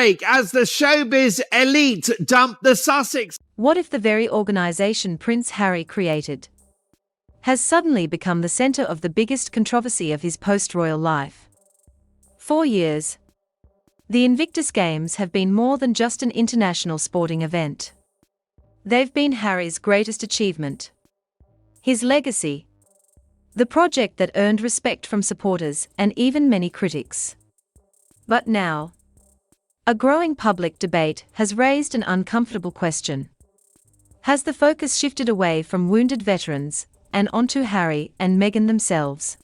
break as the showbiz elite dump the Sussex. What if the very organisation Prince Harry created has suddenly become the centre of the biggest controversy of his post-royal life? 4 years. The Invictus Games have been more than just an international sporting event. They've been Harry's greatest achievement. His legacy. The project that earned respect from supporters and even many critics. But now, a growing public debate has raised an uncomfortable question. Has the focus shifted away from wounded veterans and onto Harry and Meghan themselves?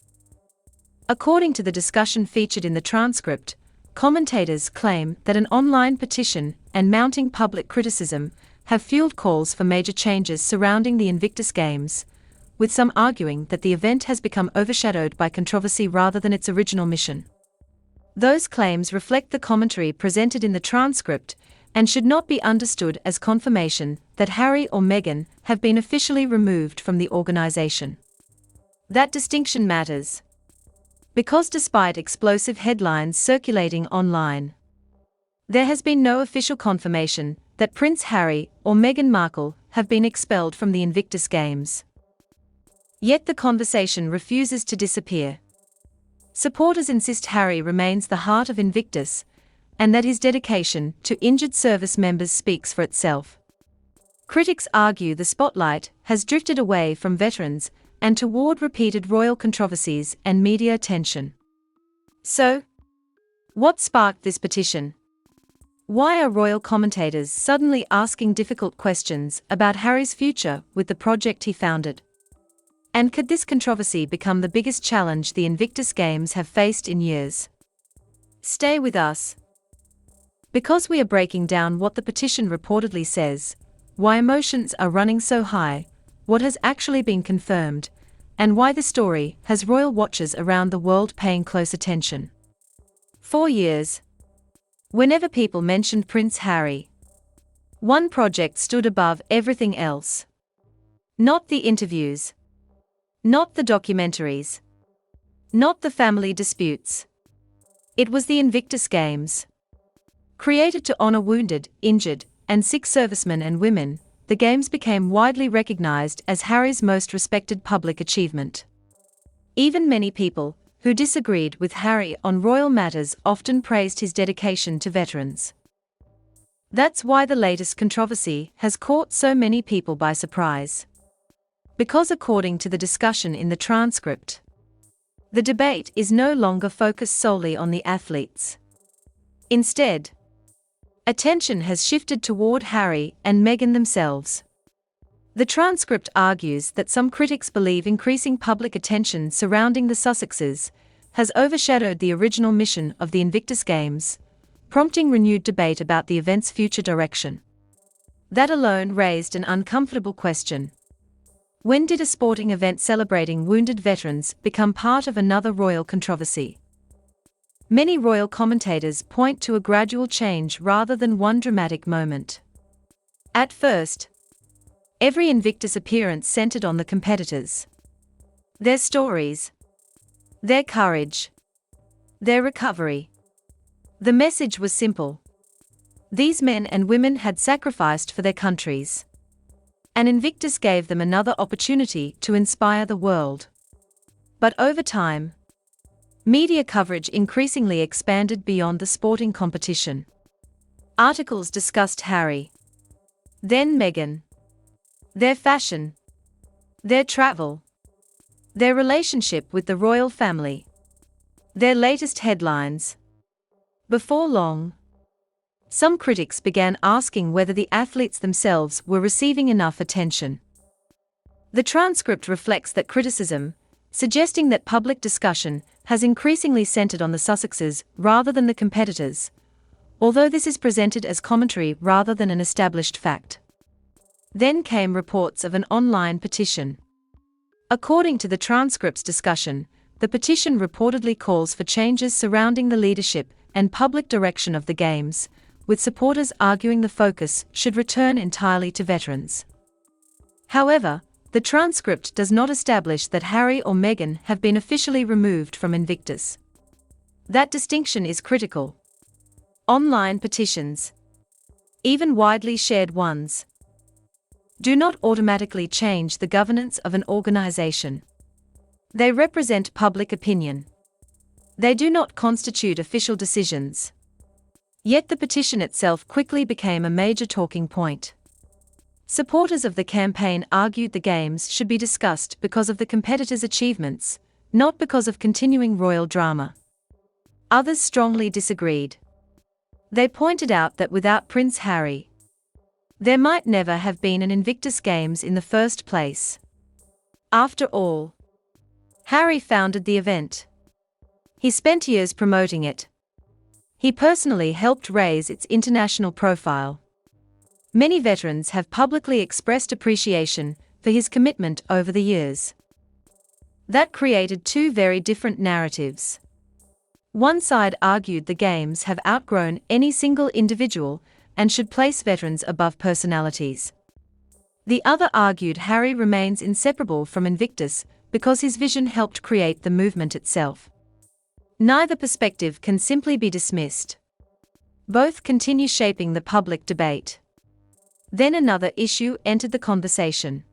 According to the discussion featured in the transcript, commentators claim that an online petition and mounting public criticism have fueled calls for major changes surrounding the Invictus Games, with some arguing that the event has become overshadowed by controversy rather than its original mission. Those claims reflect the commentary presented in the transcript and should not be understood as confirmation that Harry or Meghan have been officially removed from the organisation. That distinction matters, because despite explosive headlines circulating online, there has been no official confirmation that Prince Harry or Meghan Markle have been expelled from the Invictus Games. Yet the conversation refuses to disappear. Supporters insist Harry remains the heart of Invictus, and that his dedication to injured service members speaks for itself. Critics argue the spotlight has drifted away from veterans and toward repeated royal controversies and media attention. So, what sparked this petition? Why are royal commentators suddenly asking difficult questions about Harry's future with the project he founded? And could this controversy become the biggest challenge the Invictus Games have faced in years? Stay with us, because we are breaking down what the petition reportedly says, why emotions are running so high, what has actually been confirmed, and why the story has royal watchers around the world paying close attention. 4 years. Whenever people mentioned Prince Harry, one project stood above everything else. Not the interviews, not the documentaries, not the family disputes. It was the Invictus Games. Created to honor wounded, injured, and sick servicemen and women, the Games became widely recognized as Harry's most respected public achievement. Even many people who disagreed with Harry on royal matters often praised his dedication to veterans. That's why the latest controversy has caught so many people by surprise. Because according to the discussion in the transcript, the debate is no longer focused solely on the athletes. Instead, attention has shifted toward Harry and Meghan themselves. The transcript argues that some critics believe increasing public attention surrounding the Sussexes has overshadowed the original mission of the Invictus Games, prompting renewed debate about the event's future direction. That alone raised an uncomfortable question. When did a sporting event celebrating wounded veterans become part of another royal controversy? Many royal commentators point to a gradual change rather than one dramatic moment. At first, every Invictus appearance centered on the competitors. Their stories, their courage, their recovery. The message was simple. These men and women had sacrificed for their countries, and Invictus gave them another opportunity to inspire the world. But over time, media coverage increasingly expanded beyond the sporting competition. Articles discussed Harry, then Meghan, their fashion, their travel, their relationship with the royal family, their latest headlines. Before long, some critics began asking whether the athletes themselves were receiving enough attention. The transcript reflects that criticism, suggesting that public discussion has increasingly centered on the Sussexes rather than the competitors, although this is presented as commentary rather than an established fact. Then came reports of an online petition. According to the transcript's discussion, the petition reportedly calls for changes surrounding the leadership and public direction of the Games, with supporters arguing the focus should return entirely to veterans. However, the transcript does not establish that Harry or Meghan have been officially removed from Invictus. That distinction is critical, Online petitions, even widely shared ones, do not automatically change the governance of an organization. They represent public opinion. They do not constitute official decisions. Yet the petition itself quickly became a major talking point. Supporters of the campaign argued the games should be discussed because of the competitors' achievements, not because of continuing royal drama. Others strongly disagreed. They pointed out that without Prince Harry, there might never have been an Invictus Games in the first place. After all, Harry founded the event. He spent years promoting it. He personally helped raise its international profile. Many veterans have publicly expressed appreciation for his commitment over the years. That created two very different narratives. One side argued the games have outgrown any single individual and should place veterans above personalities. The other argued Harry remains inseparable from Invictus because his vision helped create the movement itself. Neither perspective can simply be dismissed. Both continue shaping the public debate. Then another issue entered the conversation.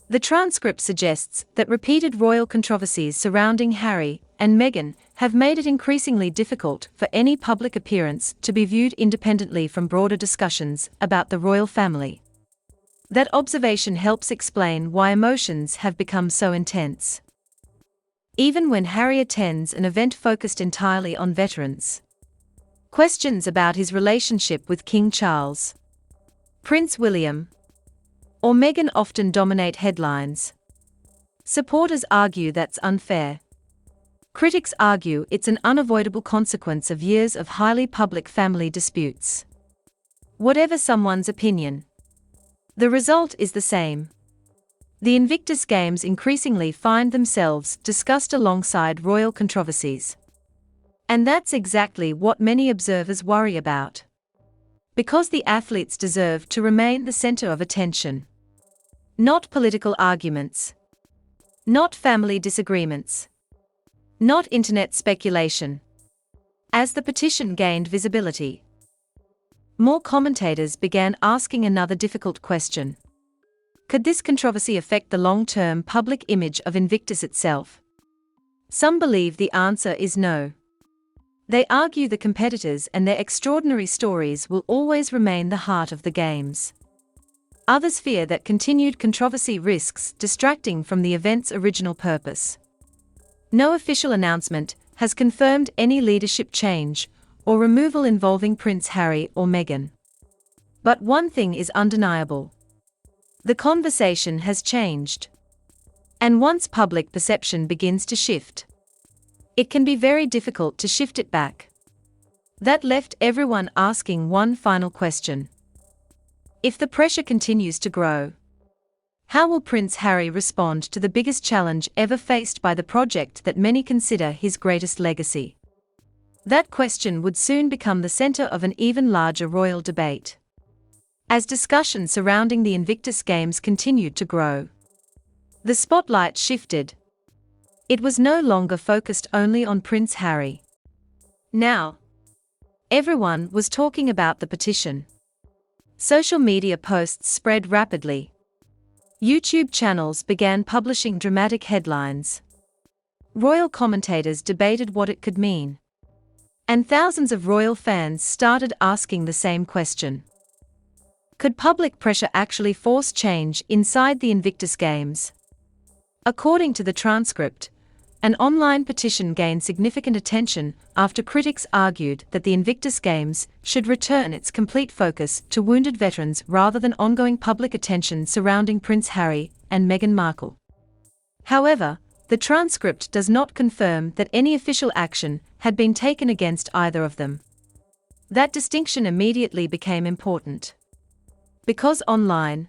The transcript suggests that repeated royal controversies surrounding Harry and Meghan have made it increasingly difficult for any public appearance to be viewed independently from broader discussions about the royal family. That observation helps explain why emotions have become so intense. Even when Harry attends an event focused entirely on veterans, questions about his relationship with King Charles, Prince William, or Meghan often dominate headlines. Supporters argue that's unfair. Critics argue it's an unavoidable consequence of years of highly public family disputes. Whatever someone's opinion, the result is the same. The Invictus Games increasingly find themselves discussed alongside royal controversies. And that's exactly what many observers worry about. Because the athletes deserve to remain the center of attention. Not political arguments. Not family disagreements. Not internet speculation. As the petition gained visibility, more commentators began asking another difficult question. Could this controversy affect the long-term public image of Invictus itself? Some believe the answer is no. They argue the competitors and their extraordinary stories will always remain the heart of the games. Others fear that continued controversy risks distracting from the event's original purpose. No official announcement has confirmed any leadership change or removal involving Prince Harry or Meghan. But one thing is undeniable. The conversation has changed. And once public perception begins to shift, it can be very difficult to shift it back. That left everyone asking one final question. If the pressure continues to grow, how will Prince Harry respond to the biggest challenge ever faced by the project that many consider his greatest legacy? That question would soon become the center of an even larger royal debate. As discussions surrounding the Invictus Games continued to grow, the spotlight shifted. It was no longer focused only on Prince Harry. Now, everyone was talking about the petition. Social media posts spread rapidly. YouTube channels began publishing dramatic headlines. Royal commentators debated what it could mean. And thousands of royal fans started asking the same question. Could public pressure actually force change inside the Invictus Games? According to the transcript, an online petition gained significant attention after critics argued that the Invictus Games should return its complete focus to wounded veterans rather than ongoing public attention surrounding Prince Harry and Meghan Markle. However, the transcript does not confirm that any official action had been taken against either of them. That distinction immediately became important. Because online,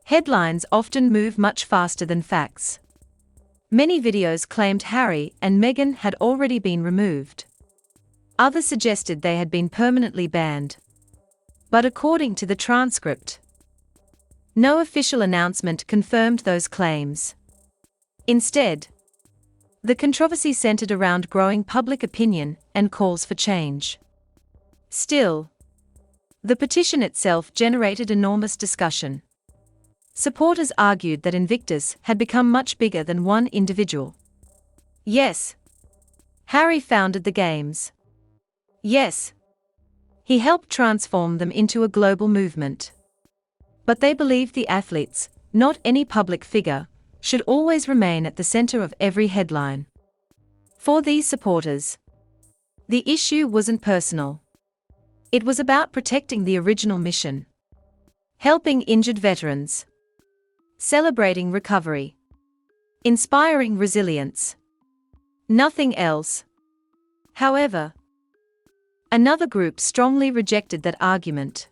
headlines often move much faster than facts. Many videos claimed Harry and Meghan had already been removed. Others suggested they had been permanently banned. But according to the transcript, no official announcement confirmed those claims. Instead, the controversy centered around growing public opinion and calls for change. Still, the petition itself generated enormous discussion. Supporters argued that Invictus had become much bigger than one individual. Yes, Harry founded the Games. Yes, he helped transform them into a global movement. But they believed the athletes, not any public figure, should always remain at the center of every headline. For these supporters, the issue wasn't personal. It was about protecting the original mission, helping injured veterans, celebrating recovery, inspiring resilience. Nothing else. However, another group strongly rejected that argument.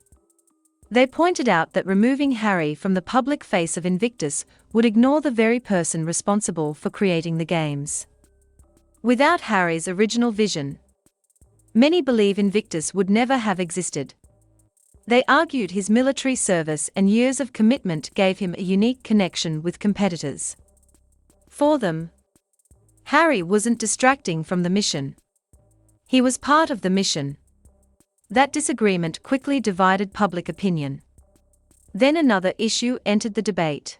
They pointed out that removing Harry from the public face of Invictus would ignore the very person responsible for creating the Games. Without Harry's original vision, many believe Invictus would never have existed. They argued his military service and years of commitment gave him a unique connection with competitors. For them, Harry wasn't distracting from the mission. He was part of the mission. That disagreement quickly divided public opinion. Then another issue entered the debate.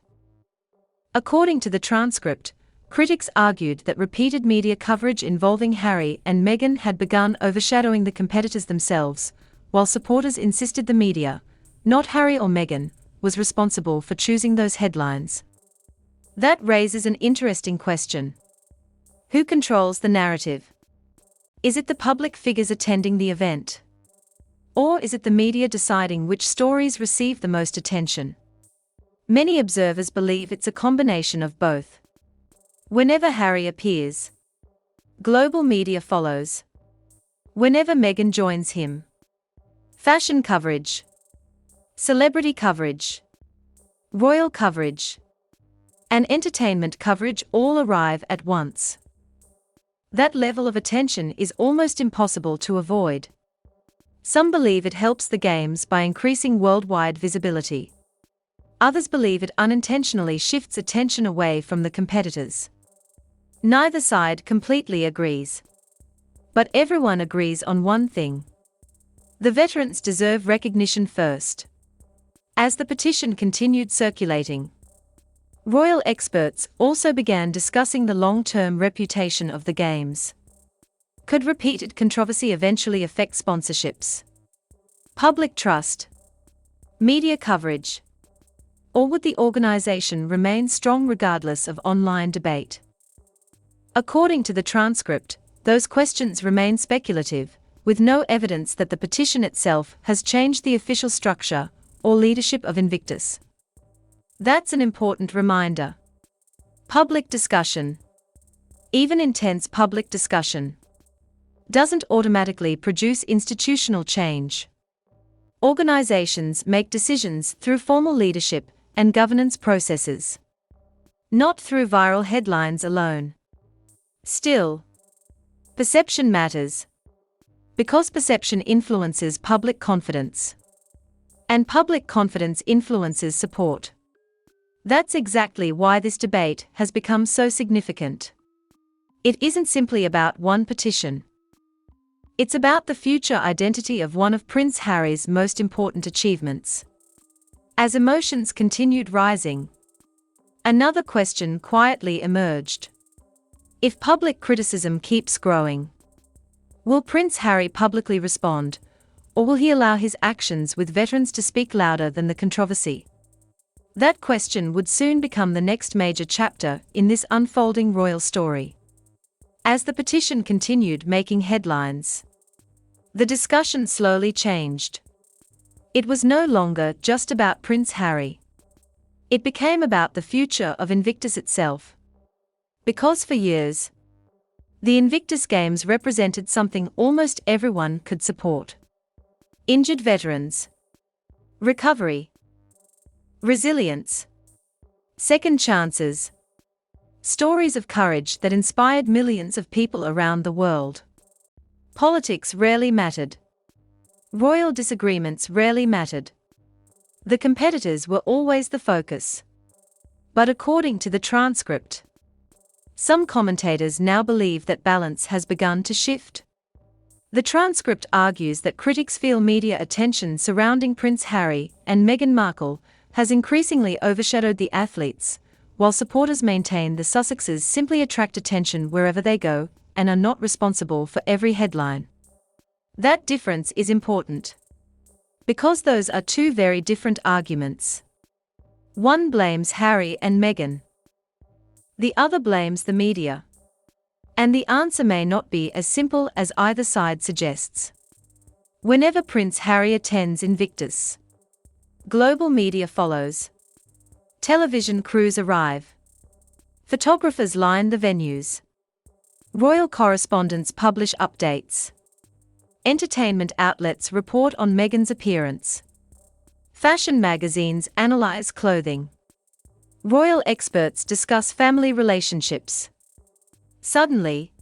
According to the transcript, critics argued that repeated media coverage involving Harry and Meghan had begun overshadowing the competitors themselves, while supporters insisted the media, not Harry or Meghan, was responsible for choosing those headlines. That raises an interesting question. Who controls the narrative? Is it the public figures attending the event? Or is it the media deciding which stories receive the most attention? Many observers believe it's a combination of both. Whenever Harry appears, global media follows. Whenever Meghan joins him, fashion coverage, celebrity coverage, royal coverage, and entertainment coverage all arrive at once. That level of attention is almost impossible to avoid. Some believe it helps the Games by increasing worldwide visibility. Others believe it unintentionally shifts attention away from the competitors. Neither side completely agrees. But everyone agrees on one thing. The veterans deserve recognition first. As the petition continued circulating, royal experts also began discussing the long-term reputation of the Games. Could repeated controversy eventually affect sponsorships, public trust, media coverage, or would the organization remain strong regardless of online debate? According to the transcript, those questions remain speculative, with no evidence that the petition itself has changed the official structure or leadership of Invictus. That's an important reminder. Public discussion, even intense public discussion, doesn't automatically produce institutional change. Organizations make decisions through formal leadership and governance processes, not through viral headlines alone. Still, perception matters. Because perception influences public confidence. And public confidence influences support. That's exactly why this debate has become so significant. It isn't simply about one petition. It's about the future identity of one of Prince Harry's most important achievements. As emotions continued rising, another question quietly emerged. If public criticism keeps growing, will Prince Harry publicly respond, or will he allow his actions with veterans to speak louder than the controversy? That question would soon become the next major chapter in this unfolding royal story. As the petition continued making headlines, the discussion slowly changed. It was no longer just about Prince Harry. It became about the future of Invictus itself. Because for years, the Invictus Games represented something almost everyone could support. Injured veterans, recovery, resilience, second chances, stories of courage that inspired millions of people around the world. Politics rarely mattered. Royal disagreements rarely mattered. The competitors were always the focus. But according to the transcript, some commentators now believe that balance has begun to shift. The transcript argues that critics feel media attention surrounding Prince Harry and Meghan Markle has increasingly overshadowed the athletes, while supporters maintain the Sussexes simply attract attention wherever they go and are not responsible for every headline. That difference is important, because those are two very different arguments. One blames Harry and Meghan. The other blames the media. And the answer may not be as simple as either side suggests. Whenever Prince Harry attends Invictus, global media follows. Television crews arrive. Photographers line the venues. Royal correspondents publish updates. Entertainment outlets report on Meghan's appearance. Fashion magazines analyze clothing. Royal experts discuss family relationships. Suddenly,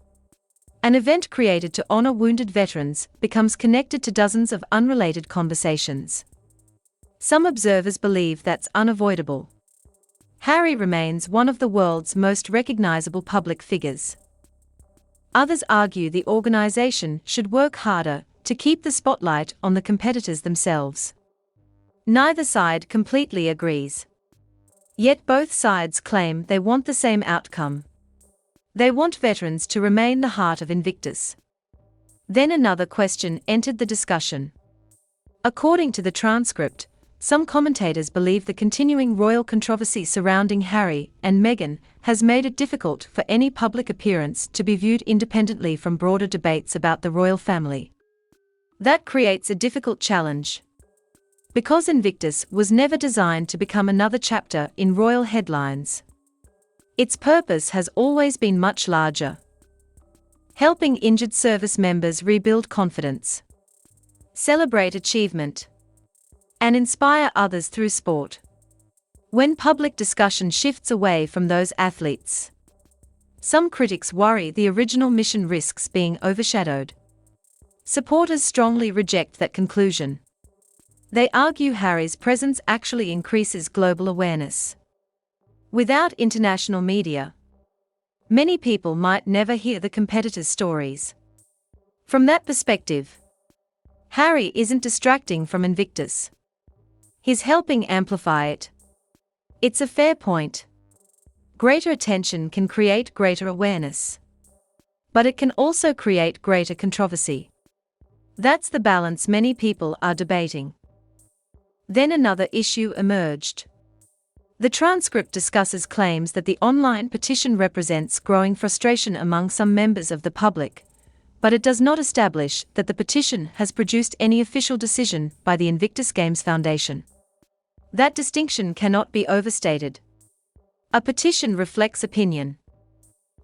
an event created to honor wounded veterans becomes connected to dozens of unrelated conversations. Some observers believe that's unavoidable. Harry remains one of the world's most recognizable public figures. Others argue the organization should work harder to keep the spotlight on the competitors themselves. Neither side completely agrees. Yet both sides claim they want the same outcome. They want veterans to remain the heart of Invictus. Then another question entered the discussion. According to the transcript, some commentators believe the continuing royal controversy surrounding Harry and Meghan has made it difficult for any public appearance to be viewed independently from broader debates about the royal family. That creates a difficult challenge. Because Invictus was never designed to become another chapter in royal headlines. Its purpose has always been much larger. Helping injured service members rebuild confidence, celebrate achievement, and inspire others through sport. When public discussion shifts away from those athletes, some critics worry the original mission risks being overshadowed. Supporters strongly reject that conclusion. They argue Harry's presence actually increases global awareness. Without international media, many people might never hear the competitors' stories. From that perspective, Harry isn't distracting from Invictus. He's helping amplify it. It's a fair point. Greater attention can create greater awareness. But it can also create greater controversy. That's the balance many people are debating. Then another issue emerged. The transcript discusses claims that the online petition represents growing frustration among some members of the public, but it does not establish that the petition has produced any official decision by the Invictus Games Foundation. That distinction cannot be overstated. A petition reflects opinion.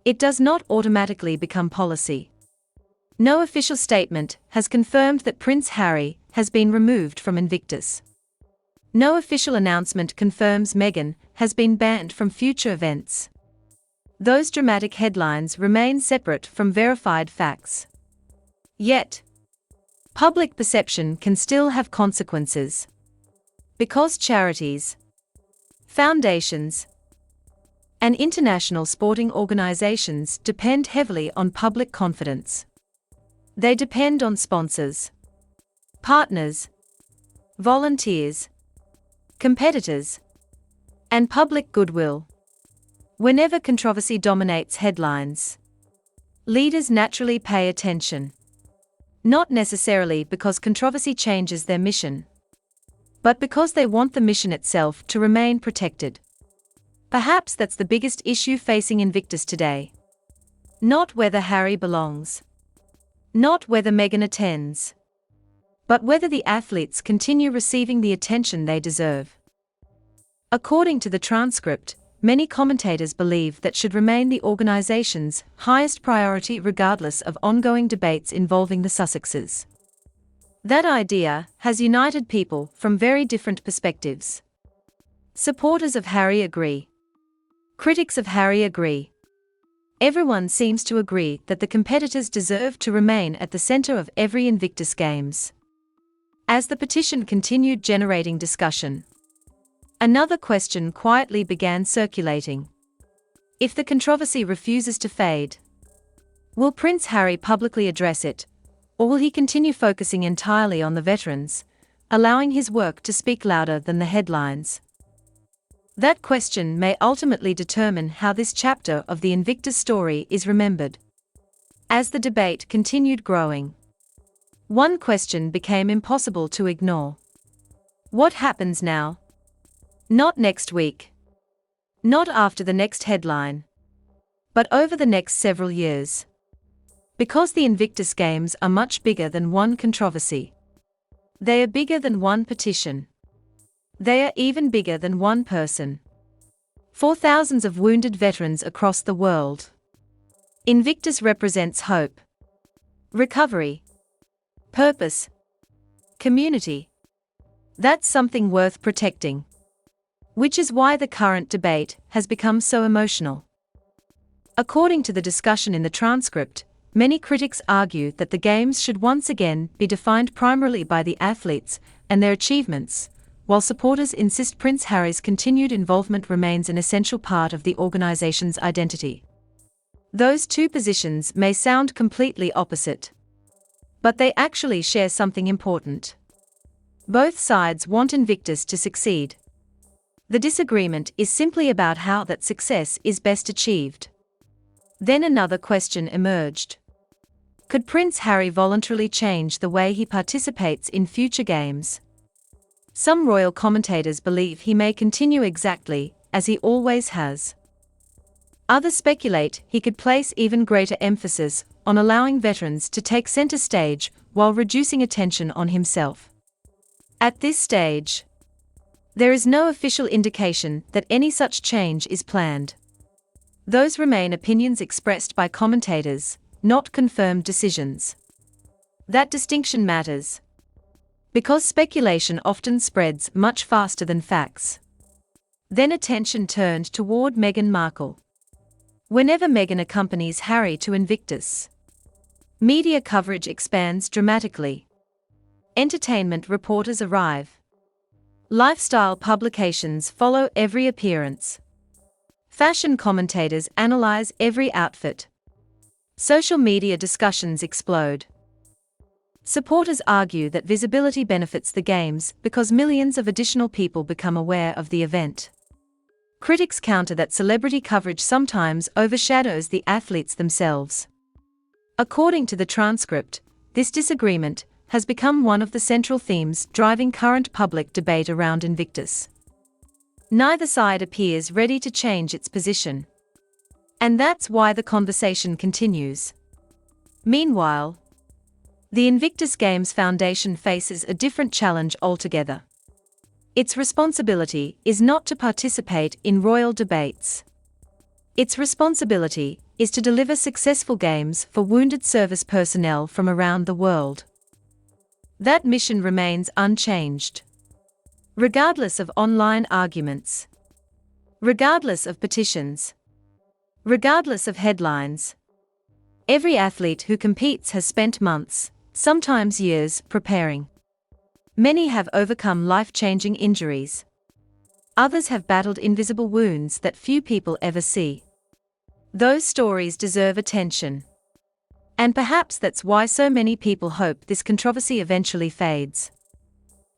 It does not automatically become policy. No official statement has confirmed that Prince Harry has been removed from Invictus. No official announcement confirms Meghan has been banned from future events. Those dramatic headlines remain separate from verified facts. Yet, public perception can still have consequences. Because charities, foundations, and international sporting organizations depend heavily on public confidence. They depend on sponsors, partners, volunteers, competitors, and public goodwill. Whenever controversy dominates headlines, leaders naturally pay attention. Not necessarily because controversy changes their mission, but because they want the mission itself to remain protected. Perhaps that's the biggest issue facing Invictus today. Not whether Harry belongs, not whether Meghan attends, but whether the athletes continue receiving the attention they deserve. According to the transcript, many commentators believe that should remain the organization's highest priority regardless of ongoing debates involving the Sussexes. That idea has united people from very different perspectives. Supporters of Harry agree. Critics of Harry agree. Everyone seems to agree that the competitors deserve to remain at the center of every Invictus Games. As the petition continued generating discussion, another question quietly began circulating. If the controversy refuses to fade, will Prince Harry publicly address it, Or will he continue focusing entirely on the veterans, allowing his work to speak louder than the headlines? That question may ultimately determine how this chapter of the Invictus story is remembered. As the debate continued growing, one question became impossible to ignore. What happens now? Not next week. Not after the next headline. But over the next several years. Because the Invictus Games are much bigger than one controversy. They are bigger than one petition. They are even bigger than one person. For thousands of wounded veterans across the world, Invictus represents hope, recovery, purpose, community. That's something worth protecting. Which is why the current debate has become so emotional. According to the discussion in the transcript, many critics argue that the Games should once again be defined primarily by the athletes and their achievements, while supporters insist Prince Harry's continued involvement remains an essential part of the organization's identity. Those two positions may sound completely opposite, but they actually share something important. Both sides want Invictus to succeed. The disagreement is simply about how that success is best achieved. Then another question emerged. Could Prince Harry voluntarily change the way he participates in future games? Some royal commentators believe he may continue exactly as he always has. Others speculate he could place even greater emphasis on allowing veterans to take center stage while reducing attention on himself. At this stage, there is no official indication that any such change is planned. Those remain opinions expressed by commentators, not confirmed decisions. That distinction matters, because speculation often spreads much faster than facts. Then attention turned toward Meghan Markle. Whenever Meghan accompanies Harry to Invictus, media coverage expands dramatically. Entertainment reporters arrive. Lifestyle publications follow every appearance. Fashion commentators analyze every outfit. Social media discussions explode. Supporters argue that visibility benefits the Games because millions of additional people become aware of the event. Critics counter that celebrity coverage sometimes overshadows the athletes themselves. According to the transcript, this disagreement has become one of the central themes driving current public debate around Invictus. Neither side appears ready to change its position. And that's why the conversation continues. Meanwhile, the Invictus Games Foundation faces a different challenge altogether. Its responsibility is not to participate in royal debates. Its responsibility is to deliver successful games for wounded service personnel from around the world. That mission remains unchanged. Regardless of online arguments. Regardless of petitions. Regardless of headlines. Every athlete who competes has spent months, sometimes years, preparing. Many have overcome life-changing injuries. Others have battled invisible wounds that few people ever see. Those stories deserve attention. And perhaps that's why so many people hope this controversy eventually fades.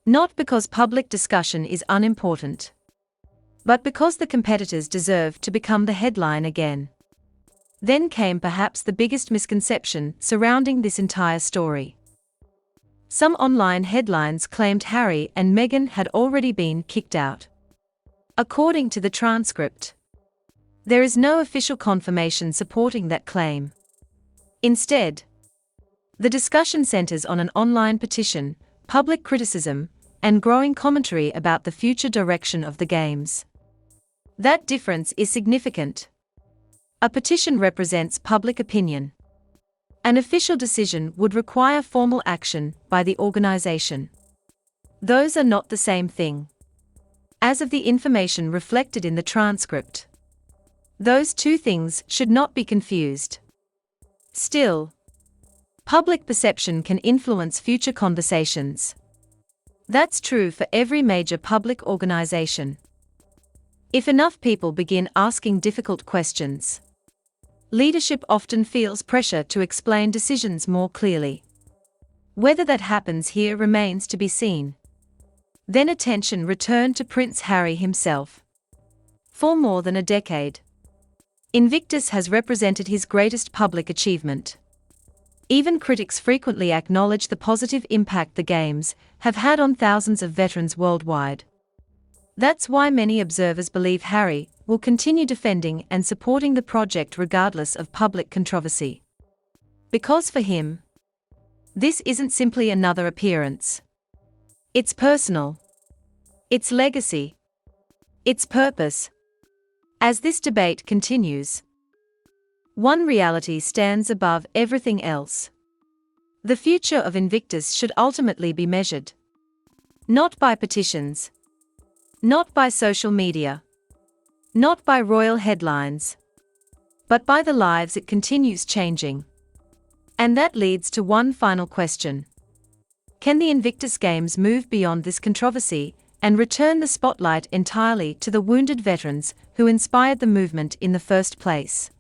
Not because public discussion is unimportant, but because the competitors deserve to become the headline again. Then came perhaps the biggest misconception surrounding this entire story. Some online headlines claimed Harry and Meghan had already been kicked out. According to the transcript, there is no official confirmation supporting that claim. Instead, the discussion centers on an online petition, public criticism, and growing commentary about the future direction of the Games. That difference is significant. A petition represents public opinion. An official decision would require formal action by the organization. Those are not the same thing. As of the information reflected in the transcript, those two things should not be confused. Still, public perception can influence future conversations. That's true for every major public organization. If enough people begin asking difficult questions, leadership often feels pressure to explain decisions more clearly. Whether that happens here remains to be seen. Then attention returned to Prince Harry himself. For more than a decade, Invictus has represented his greatest public achievement. Even critics frequently acknowledge the positive impact the Games have had on thousands of veterans worldwide. That's why many observers believe Harry will continue defending and supporting the project regardless of public controversy. Because for him, this isn't simply another appearance. It's personal. It's legacy. It's purpose. As this debate continues, one reality stands above everything else. The future of Invictus should ultimately be measured not by petitions, not by social media, not by royal headlines, but by the lives it continues changing. And that leads to one final question. Can the Invictus Games move beyond this controversy and return the spotlight entirely to the wounded veterans who inspired the movement in the first place?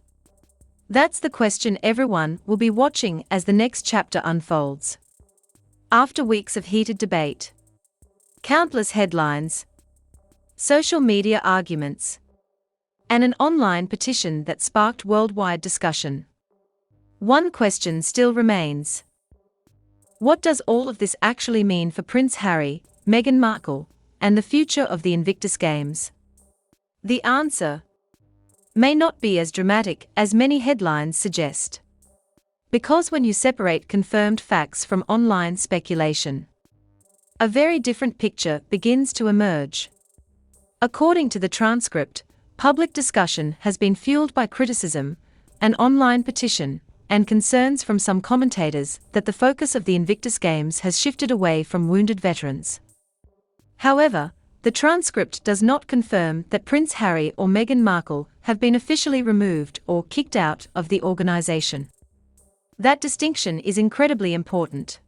That's the question everyone will be watching as the next chapter unfolds. After weeks of heated debate, countless headlines, social media arguments, and an online petition that sparked worldwide discussion, one question still remains. What does all of this actually mean for Prince Harry, Meghan Markle, and the future of the Invictus Games? The answer may not be as dramatic as many headlines suggest. Because when you separate confirmed facts from online speculation, a very different picture begins to emerge. According to the transcript, public discussion has been fueled by criticism, an online petition, and concerns from some commentators that the focus of the Invictus Games has shifted away from wounded veterans. However, the transcript does not confirm that Prince Harry or Meghan Markle have been officially removed or kicked out of the organization. That distinction is incredibly important.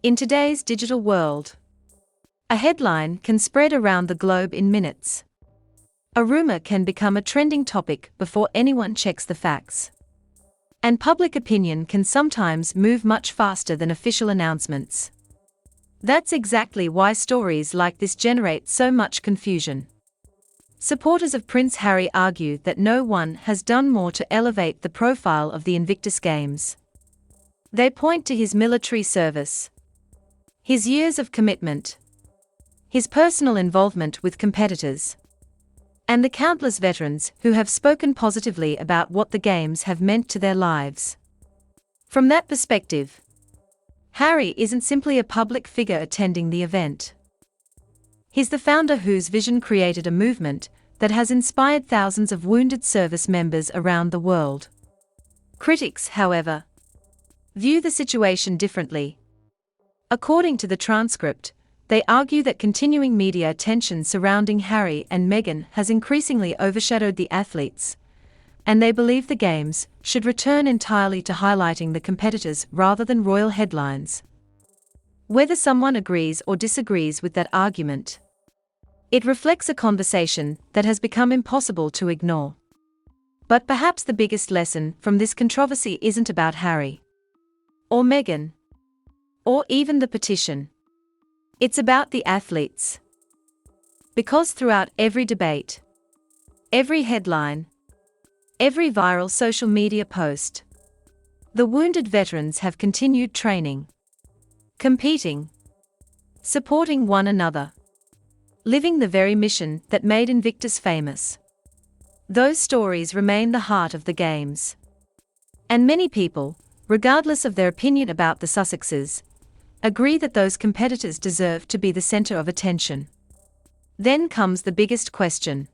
In today's digital world, a headline can spread around the globe in minutes. A rumor can become a trending topic before anyone checks the facts. And public opinion can sometimes move much faster than official announcements. That's exactly why stories like this generate so much confusion. Supporters of Prince Harry argue that no one has done more to elevate the profile of the Invictus Games. They point to his military service, his years of commitment, his personal involvement with competitors, and the countless veterans who have spoken positively about what the Games have meant to their lives. From that perspective, Harry isn't simply a public figure attending the event. He's the founder whose vision created a movement that has inspired thousands of wounded service members around the world. Critics, however, view the situation differently. According to the transcript, they argue that continuing media attention surrounding Harry and Meghan has increasingly overshadowed the athletes, and they believe the Games should return entirely to highlighting the competitors rather than royal headlines. Whether someone agrees or disagrees with that argument, it reflects a conversation that has become impossible to ignore. But perhaps the biggest lesson from this controversy isn't about Harry, or Meghan, or even the petition. It's about the athletes. Because throughout every debate, every headline, every viral social media post, the wounded veterans have continued training, competing, supporting one another, living the very mission that made Invictus famous. Those stories remain the heart of the Games. And many people, regardless of their opinion about the Sussexes, agree that those competitors deserve to be the center of attention. Then comes the biggest question.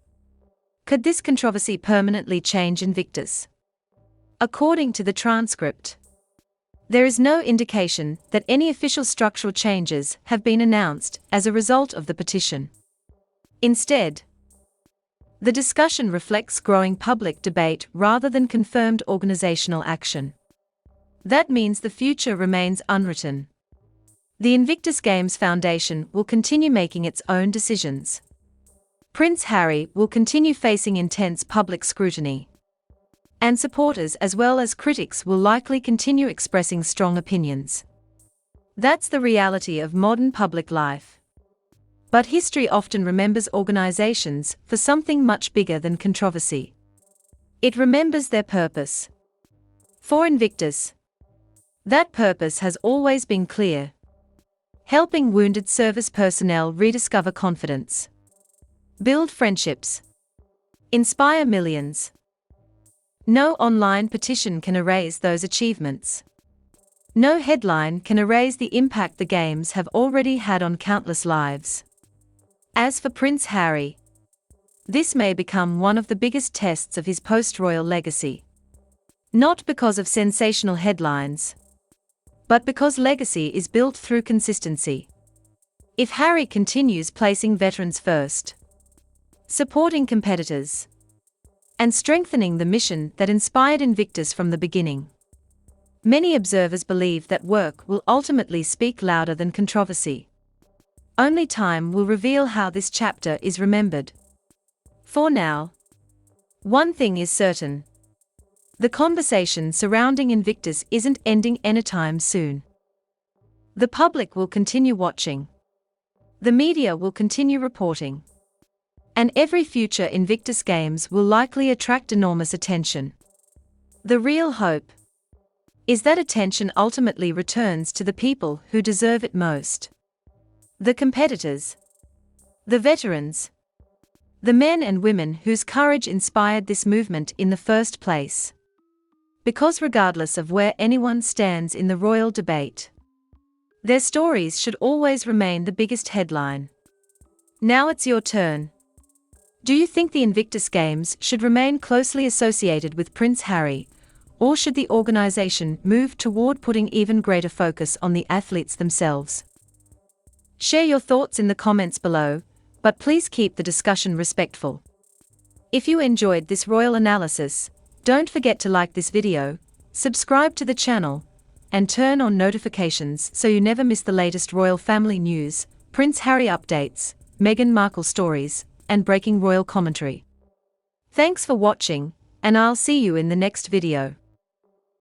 Could this controversy permanently change Invictus? According to the transcript, there is no indication that any official structural changes have been announced as a result of the petition. Instead, the discussion reflects growing public debate rather than confirmed organizational action. That means the future remains unwritten. The Invictus Games Foundation will continue making its own decisions. Prince Harry will continue facing intense public scrutiny. And supporters as well as critics will likely continue expressing strong opinions. That's the reality of modern public life. But history often remembers organizations for something much bigger than controversy. It remembers their purpose. For Invictus, that purpose has always been clear: helping wounded service personnel rediscover confidence, build friendships, inspire millions. No online petition can erase those achievements. No headline can erase the impact the Games have already had on countless lives. As for Prince Harry, this may become one of the biggest tests of his post-royal legacy. Not because of sensational headlines, but because legacy is built through consistency. If Harry continues placing veterans first, supporting competitors, and strengthening the mission that inspired Invictus from the beginning, many observers believe that work will ultimately speak louder than controversy. Only time will reveal how this chapter is remembered. For now, one thing is certain: the conversation surrounding Invictus isn't ending anytime soon. The public will continue watching. The media will continue reporting. And every future Invictus Games will likely attract enormous attention. The real hope is that attention ultimately returns to the people who deserve it most: the competitors, the veterans, the men and women whose courage inspired this movement in the first place. Because regardless of where anyone stands in the royal debate, their stories should always remain the biggest headline. Now it's your turn. Do you think the Invictus Games should remain closely associated with Prince Harry, or should the organization move toward putting even greater focus on the athletes themselves? Share your thoughts in the comments below, but please keep the discussion respectful. If you enjoyed this royal analysis, don't forget to like this video, subscribe to the channel, and turn on notifications so you never miss the latest royal family news, Prince Harry updates, Meghan Markle stories, and breaking royal commentary. Thanks for watching, and I'll see you in the next video.